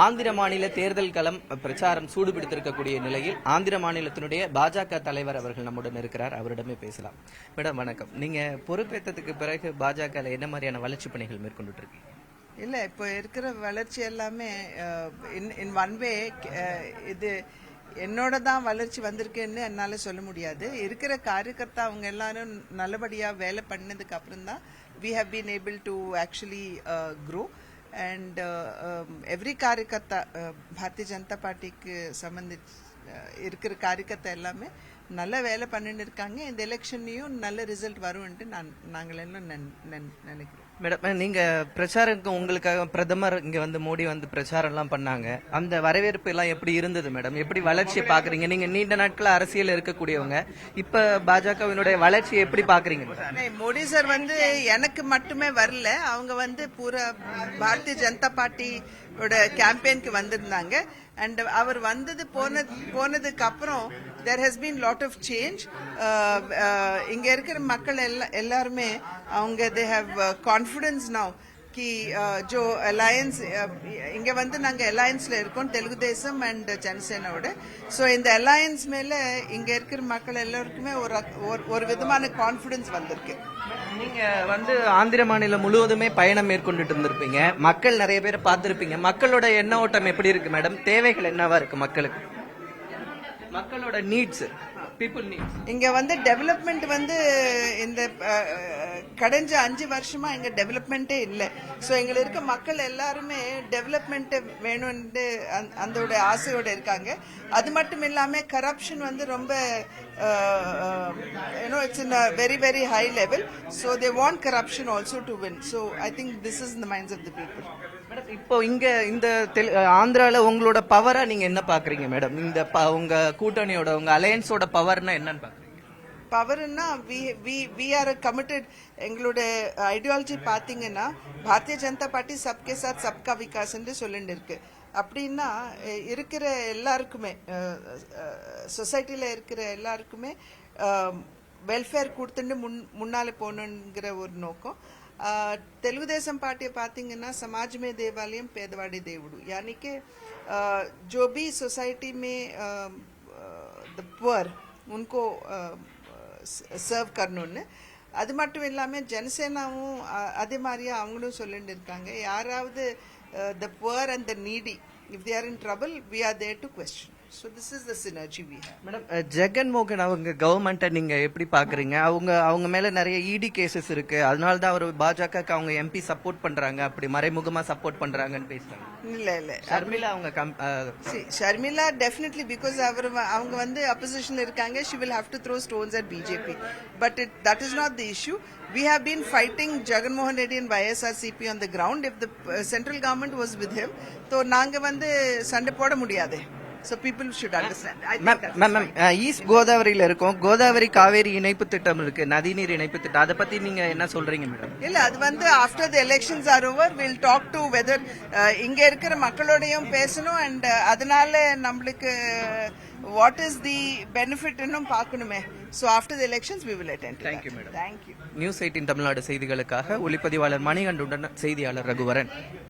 ஆந்திர மாநில தேர்தல் களம் பிரச்சாரம் சூடுபிடித்திருக்கக்கூடிய நிலையில் ஆந்திர மாநிலத்தினுடைய பாஜக தலைவர் அவர்கள் நம்முடன் இருக்கிறார். அவரிடமே பேசலாம். மேடம் வணக்கம். நீங்க பொறுப்பேற்றதுக்கு பிறகு பாஜக என்ன மாதிரியான வளர்ச்சி பணிகள் மேற்கொண்டு இருக்கீங்க? இல்லை, இப்போ இருக்கிற வளர்ச்சி எல்லாமே இன் ஒன் வே இது என்னோட தான் வளர்ச்சி வந்திருக்குன்னு என்னால் சொல்ல முடியாது. இருக்கிற காரியகர்த்தா அவங்க எல்லாரும் நல்லபடியாக வேலை பண்ணதுக்கு அப்புறம் தான் we have been able to actually grow and every कार्यकर्ता भारतीय जनता पार्टी के संबंधित இருக்கிற காரியகர்த்தா எல்லாமே நல்ல வேலை பண்ணிட்டு இருக்காங்க. இந்த எலெக்ஷன்லயும் நல்ல ரிசல்ட் வரும்னு நாங்கள் எல்லாம் நினைக்கிறோம். மேடம், நீங்க பிரச்சாரத்துக்கு உங்களுக்காக பிரதமர் இங்க வந்து மோடி வந்து பிரச்சாரம் எல்லாம் பண்ணாங்க. அந்த வரவேற்பு எல்லாம் எப்படி இருந்தது மேடம்? எப்படி வளர்ச்சியை பாக்குறீங்க? நீங்க நீண்ட நாட்கள் அரசியல் இருக்கக்கூடியவங்க, இப்ப பாஜகவினுடைய வளர்ச்சியை எப்படி பாக்குறீங்க? மோடி சார் வந்து எனக்கு மட்டுமே வரல, அவங்க வந்து பூரா பாரதிய ஜனதா பார்ட்டியோட கேம்பெயினுக்கு வந்திருந்தாங்க. அண்ட் அவர் வந்தது போனதுக்கு அப்புறம் there has been lot of change. இங்க இருக்கிற மக்கள் எல்லாருமே அவங்க they have confidence now कि जो अलायंस இங்க வந்து நாங்க அலையன்ஸ்ல இருக்கோம், தெலுங்கு தேசம் அண்ட் ஜனசேனாவோட. ஸோ இந்த அலையன்ஸ் மேல இங்க இருக்கிற மக்கள் எல்லாருக்குமே ஒரு விதமான கான்பிடன்ஸ் வந்திருக்கு. நீங்க வந்து ஆந்திர மாநிலம் முழுவதுமே பயணம் மேற்கொண்டுட்டு இருந்திருப்பீங்க, மக்கள் நிறைய பேர் பார்த்திருப்பீங்க. மக்களோட எண்ண ஓட்டம் எப்படி இருக்கு மேடம்? தேவைகள் என்னவா இருக்கு மக்களுக்கு? மக்களோட நீட்ஸ், பீப்புள் நீட்ஸ். இங்க வந்து டெவலப்மெண்ட் வந்து இந்த கடைஞ்ச 5 வருஷமா இங்க டெவலப்மெண்ட்டே இல்லை. ஸோ எங்க இருக்க மக்கள் எல்லாருமே டெவலப்மெண்ட் வேணும்னு அந்த ஆசையோட இருக்காங்க. அது மட்டும் இல்லாம கரப்ஷன் வந்து ரொம்ப it's in very very high level. So they want corruption also to win. So I think this is the minds of the people. இப்போ இங்க இந்த ஆந்திரால உங்களோட பவரா நீங்க என்ன பாக்குறீங்க மேடம்? இந்த உங்க கூட்டணியோட உங்க அலையன்ஸோட பவர்னா என்னன்னு பாக்குறீங்க? பவர்னா வி ஆர் கமிட்டட். எங்களோட ஐடியாலஜி பாத்தீங்கன்னா பாரதிய ஜனதா பார்ட்டி சப்கே சாத் சப்கா விகாஸ் சொல்லிட்டு இருக்கு. அப்படின்னா இருக்கிற எல்லாருக்குமே, சொசைட்டில இருக்கிற எல்லாருக்குமே வெல்ஃபேர் கொடுத்துட்டு முன்னால போகணுங்கிற ஒரு நோக்கம். तेलुगुदेशम पार्टी पातींगना समाज में देवालयम पेदवाड़ी देवुडु, यानी कि जो भी सोसाइटी में द पुअर उनको सर्व करनुन्नु. அது மட்டும் இல்லாம ஜனசேனாவும் அதே மாதிரியா அவங்களும் சொல்லிட்டு இருக்காங்க, யாராவது the poor and the needy, if they are in trouble, we are there to question. So this is the synergy we have. Madam, Jagan மோகன் அவங்க கவர்மெண்ட்டை நீங்க எப்படி பாக்குறீங்க? அவங்க மேல நிறைய இடி கேசஸ் இருக்கு, அதனால தான் அவர் பாஜகக்கு அவங்க எம்பி சப்போர்ட் பண்றாங்க, அப்படி மறைமுகமா சப்போர்ட் பண்றாங்கன்னு பேசுறாங்க. இல்ல ஷர்மிளா அவங்க ஷர்மிளா டெஃபினெட்லி பிகாஸ் அவங்க வந்து அப்போசிஷன்ல இருக்காங்க, she will have to throw stones at BJP, but that is not the issue. We have been fighting Jagan Mohan Reddy and YSRCP on the ground. If the central government was with him, तो நாங்க வந்து சண்டை போட முடியாது. So people should understand. East கோதாவரியில இருக்கும், கோதாவரி காவேரி இணைப்பு திட்டம் இருக்கு, நதிநீர் இணைப்பு திட்டம், அதை பத்தி நீங்க என்ன சொல்றீங்க மேடம்? இல்ல, அது வந்து after the elections are over we'll talk to whether இங்க இருக்கிற மக்களோடையும் பேசணும் அண்ட் அதனால நம்மளுக்கு what is the benefit இன்னும் பார்க்கணுமே. So after the elections we will attend to that. Thank you madam. Thank you. News 18 Tamil Nadu செய்திகளுக்காக ஒளிப்பதிவாளர் மணிகண்டுடன் செய்தியாளர் ரகுவரன்.